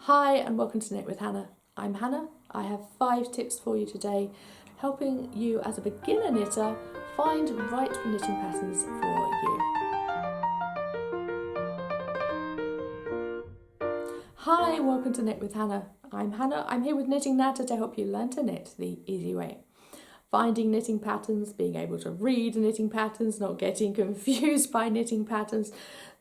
Hi and welcome to Knit with Hannah. I'm Hannah. I have 5 tips for you today, helping you as a beginner knitter find right knitting patterns for you. Hi, welcome to Knit with Hannah. I'm Hannah. I'm here with Knitting Natter to help you learn to knit the easy way. Finding knitting patterns, being able to read knitting patterns, not getting confused by knitting patterns.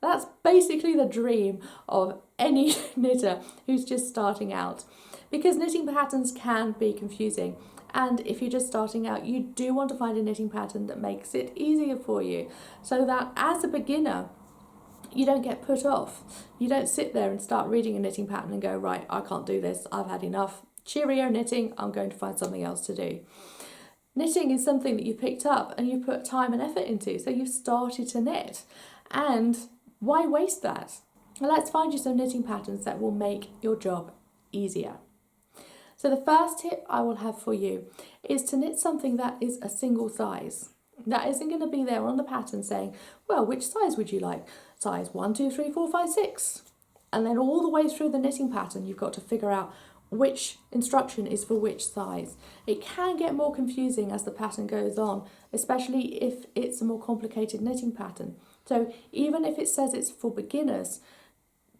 That's basically the dream of any knitter who's just starting out, because knitting patterns can be confusing. And if you're just starting out, you do want to find a knitting pattern that makes it easier for you, so that as a beginner, you don't get put off. You don't sit there and start reading a knitting pattern and go, right, I can't do this, I've had enough. Cheerio knitting, I'm going to find something else to do. Knitting is something that you picked up and you put time and effort into, so you've started to knit. And why waste that? Well, let's find you some knitting patterns that will make your job easier. So the first tip I will have for you is to knit something that is a single size. That isn't going to be there on the pattern saying, well, which size would you like? Size 1, 2, 3, 4, 5, 6. And then all the way through the knitting pattern, you've got to figure out which instruction is for which size. It can get more confusing as the pattern goes on, especially if it's a more complicated knitting pattern. So even if it says it's for beginners,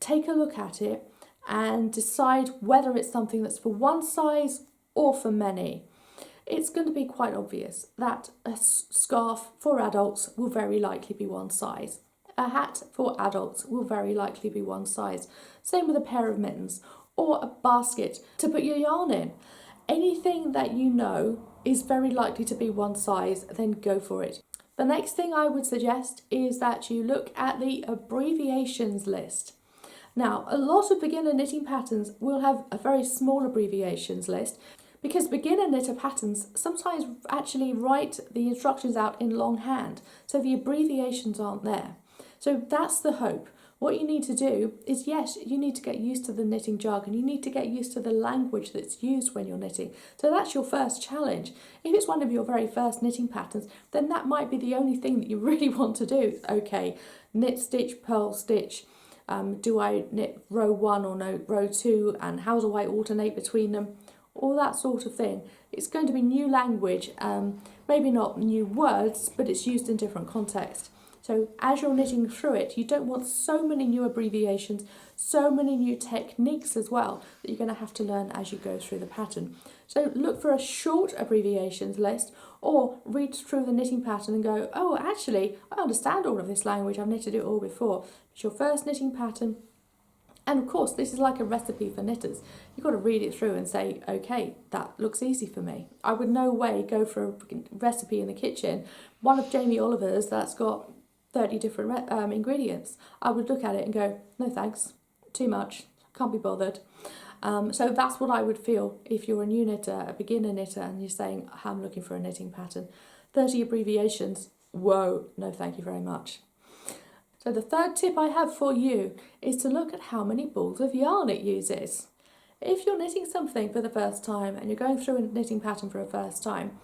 take a look at it and decide whether it's something that's for one size or for many. It's going to be quite obvious that a scarf for adults will very likely be one size. A hat for adults will very likely be one size. Same with a pair of mittens or a basket to put your yarn in. Anything that you know is very likely to be one size, then go for it. The next thing I would suggest is that you look at the abbreviations list. Now, a lot of beginner knitting patterns will have a very small abbreviations list, because beginner knitter patterns sometimes actually write the instructions out in longhand, so the abbreviations aren't there. So that's the hope. What you need to do is, yes, you need to get used to the knitting jargon. You need to get used to the language that's used when you're knitting. So that's your first challenge. If it's one of your very first knitting patterns, then that might be the only thing that you really want to do. Okay, knit, stitch, purl, stitch. Do I knit row 1 or no row 2? And how do I alternate between them? All that sort of thing. It's going to be new language, maybe not new words, but it's used in different contexts. So as you're knitting through it, you don't want so many new abbreviations, so many new techniques as well, that you're going to have to learn as you go through the pattern. So look for a short abbreviations list, or read through the knitting pattern and go, oh, actually, I understand all of this language, I've knitted it all before. It's your first knitting pattern. And of course, this is like a recipe for knitters. You've got to read it through and say, okay, that looks easy for me. I would no way go for a recipe in the kitchen, one of Jamie Oliver's that's got 30 different ingredients. I would look at it and go, no thanks, too much, can't be bothered. So that's what I would feel if you're a new knitter, a beginner knitter, and you're saying, I'm looking for a knitting pattern. 30 abbreviations, whoa, no thank you very much. So the third tip I have for you is to look at how many balls of yarn it uses. If you're knitting something for the first time and you're going through a knitting pattern for the first time,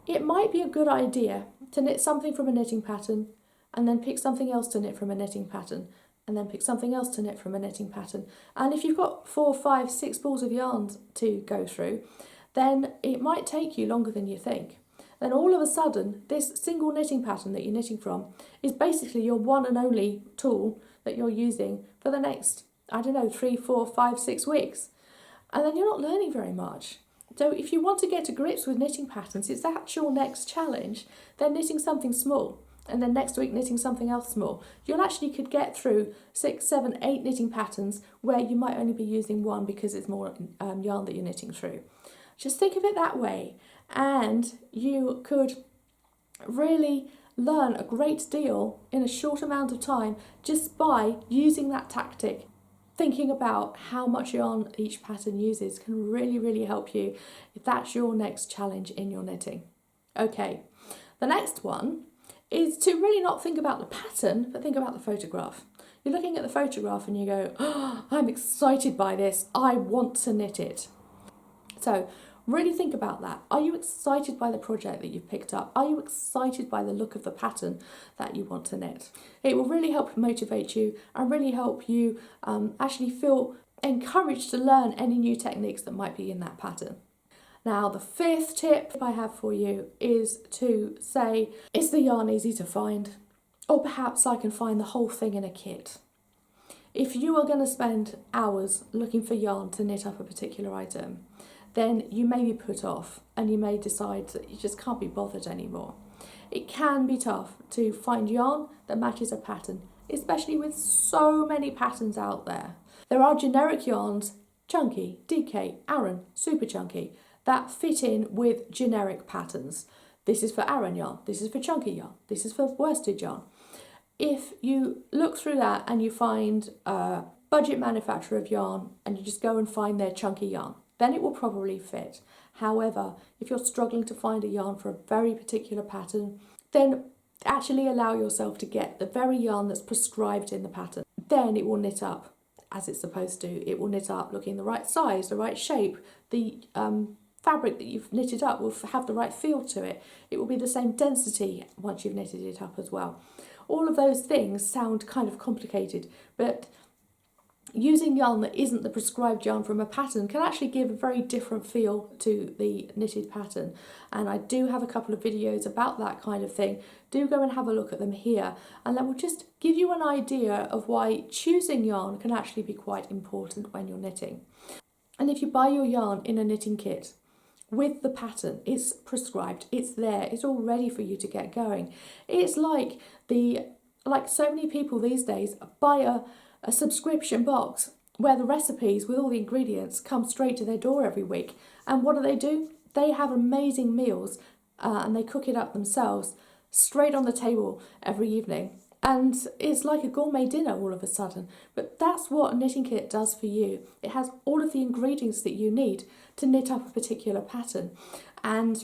it might be a good idea to knit something from a knitting pattern and then pick something else to knit from a knitting pattern and then pick something else to knit from a knitting pattern. And if you've got 4, 5, 6 balls of yarn to go through, then it might take you longer than you think. Then all of a sudden, this single knitting pattern that you're knitting from is basically your one and only tool that you're using for the next, 3, 4, 5, 6 weeks. And then you're not learning very much. So if you want to get to grips with knitting patterns, it's that's your next challenge, then knitting something small, and then next week knitting something else small. You'll actually could get through 6, 7, 8 knitting patterns where you might only be using one because it's more yarn that you're knitting through. Just think of it that way, and you could really learn a great deal in a short amount of time just by using that tactic. Thinking about how much yarn each pattern uses can really, really help you if that's your next challenge in your knitting. Okay, the next one is to really not think about the pattern, but think about the photograph. You're looking at the photograph and you go, oh, I'm excited by this, I want to knit it. So really think about that. Are you excited by the project that you've picked up? Are you excited by the look of the pattern that you want to knit? It will really help motivate you and really help you actually feel encouraged to learn any new techniques that might be in that pattern. Now, the fifth tip I have for you is to say, is the yarn easy to find? Or perhaps I can find the whole thing in a kit. If you are going to spend hours looking for yarn to knit up a particular item, then you may be put off and you may decide that you just can't be bothered anymore. It can be tough to find yarn that matches a pattern, especially with so many patterns out there. There are generic yarns, chunky, DK, Aran, super chunky, that fit in with generic patterns. This is for Aran yarn, this is for chunky yarn, this is for worsted yarn. If you look through that and you find a budget manufacturer of yarn and you just go and find their chunky yarn, then it will probably fit. However, if you're struggling to find a yarn for a very particular pattern, then actually allow yourself to get the very yarn that's prescribed in the pattern. Then it will knit up as it's supposed to. It will knit up looking the right size, the right shape. The fabric that you've knitted up will have the right feel to it. It will be the same density once you've knitted it up as well. All of those things sound kind of complicated, but using yarn that isn't the prescribed yarn from a pattern can actually give a very different feel to the knitted pattern. And I do have a couple of videos about that kind of thing. Do go and have a look at them here, and that will just give you an idea of why choosing yarn can actually be quite important when you're knitting. And if you buy your yarn in a knitting kit with the pattern, it's prescribed, it's there, it's all ready for you to get going. It's like so many people these days buy a subscription box where the recipes with all the ingredients come straight to their door every week. And what do? They have amazing meals and they cook it up themselves straight on the table every evening. And it's like a gourmet dinner all of a sudden. But that's what a knitting kit does for you. It has all of the ingredients that you need to knit up a particular pattern. And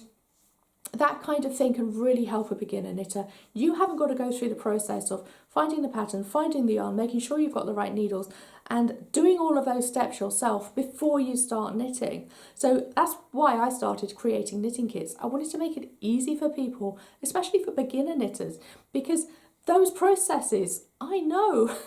that kind of thing can really help a beginner knitter. You haven't got to go through the process of finding the pattern, finding the yarn, making sure you've got the right needles, and doing all of those steps yourself before you start knitting. So that's why I started creating knitting kits. I wanted to make it easy for people, especially for beginner knitters, because those processes, I know.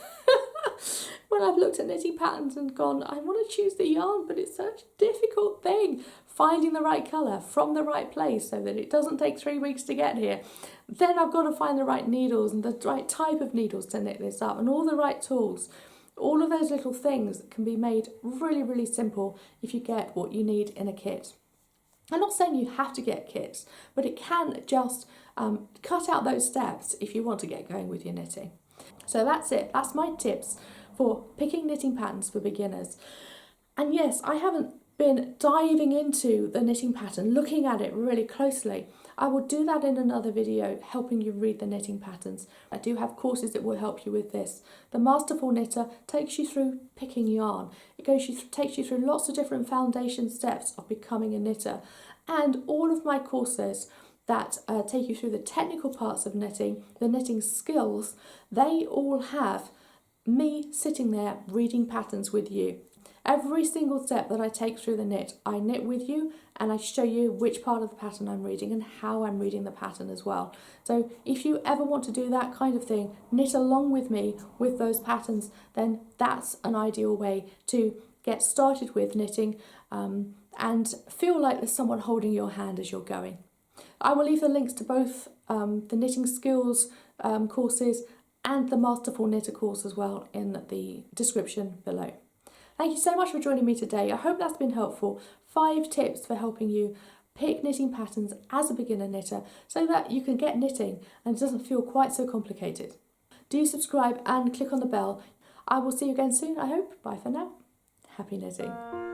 When I've looked at knitting patterns and gone, I want to choose the yarn, but it's such a difficult thing. Finding the right colour from the right place so that it doesn't take 3 weeks to get here. Then I've got to find the right needles and the right type of needles to knit this up and all the right tools. All of those little things can be made really, really simple if you get what you need in a kit. I'm not saying you have to get kits, but it can just cut out those steps if you want to get going with your knitting. So that's it. That's my tips for picking knitting patterns for beginners. And yes, I haven't been diving into the knitting pattern, looking at it really closely. I will do that in another video, helping you read the knitting patterns. I do have courses that will help you with this. The Masterful Knitter takes you through picking yarn. It takes you through lots of different foundation steps of becoming a knitter. And all of my courses that take you through the technical parts of knitting, the knitting skills, they all have me sitting there reading patterns with you. Every single step that I take through the knit, I knit with you and I show you which part of the pattern I'm reading and how I'm reading the pattern as well. So if you ever want to do that kind of thing, knit along with me with those patterns, then that's an ideal way to get started with knitting and feel like there's someone holding your hand as you're going. I will leave the links to both the knitting skills courses and the Masterful Knitter course as well in the description below. Thank you so much for joining me today. I hope that's been helpful. 5 tips for helping you pick knitting patterns as a beginner knitter so that you can get knitting and it doesn't feel quite so complicated. Do subscribe and click on the bell. I will see you again soon, I hope. Bye for now. Happy knitting.